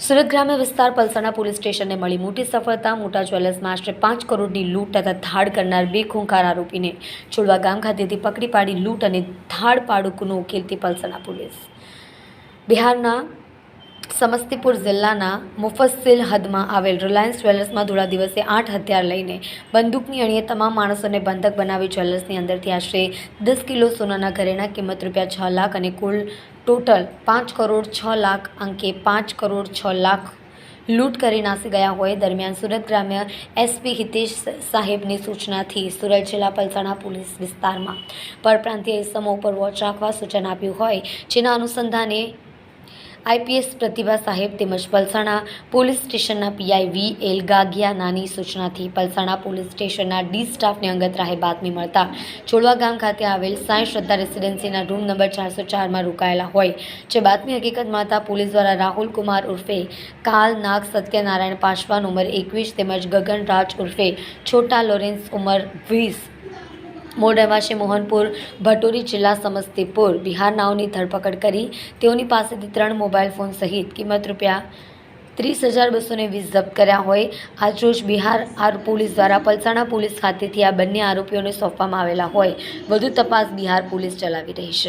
સુરત ગ્રામ્ય વિસ્તાર પલસાણા પોલીસ સ્ટેશનને મળી મોટી સફળતા। મોટા જ્વેલર્સમાં આશરે 5 કરોડની લૂંટ તથા ધાડ કરનાર બે ખૂંખાર આરોપીને છોડવા ગામ ખાતેથી પકડી પાડી લૂંટ અને ધાડ પાડુકનો ઉકેલતી પલસાણા પોલીસ। બિહારના સમસ્તીપુર જિલ્લાના મુફસ્સિલ હદમાં આવેલ રિલાયન્સ જ્વેલર્સમાં ધોળા દિવસે 8 હથિયાર લઈને બંદૂકની અણીએ તમામ માણસોને બંધક બનાવી જ્વેલર્સની અંદરથી આશરે 10 કિલો સોનાના ઘરેણા કિંમત ₹6 લાખ અને કુલ ટોટલ 5 કરોડ 6 લાખ અંકે 5 કરોડ 6 લાખ લૂંટ કરી નાસી ગયા હોય। દરમિયાન સુરત ગ્રામ્ય એસપી હિતેશ સાહેબની સૂચનાથી સુરત જિલ્લા પલસાણા પોલીસ વિસ્તારમાં પરપ્રાંતીય ઇસમો ઉપર વોચ રાખવા સૂચન આપ્યું હોય, જેના અનુસંધાને આઈપીએસ પ્રતિભા સાહેબ તેમજ પલસાણા પોલીસ સ્ટેશનના પીઆઈ વી.એલ. ગાગિયાનાની સૂચનાથી પલસાણા પોલીસ સ્ટેશનના ડી સ્ટાફને અંગત રાહે બાતમી મળતા ચોળવા ગામ ખાતે આવેલ સાંઈ શ્રદ્ધા રેસિડેન્સીના રૂમ નંબર 404માં રોકાયેલા હોય, જે બાતમી હકીકત મળતા પોલીસ દ્વારા રાહુલ કુમાર ઉર્ફે કાલ નાગ સત્યનારાયણ પાશવાન ઉંમર 21 તેમજ ગગન રાજ ઉર્ફે છોટા લોરેન્સ ઉંમર 20 મૂળ રહેવાસી મોહનપુર ભટોરી જિલ્લા સમસ્તીપુર બિહાર નાઓની ધરપકડ કરી તેઓની પાસેથી 3 મોબાઈલ ફોન સહિત કિંમત ₹30,220 જપ્ત કર્યા હોય। આજરોજ બિહાર પોલીસ દ્વારા પલસાણા પોલીસ ખાતેથી આ બંને આરોપીઓને સોંપવામાં આવેલા હોય। વધુ તપાસ બિહાર પોલીસ ચલાવી રહી છે।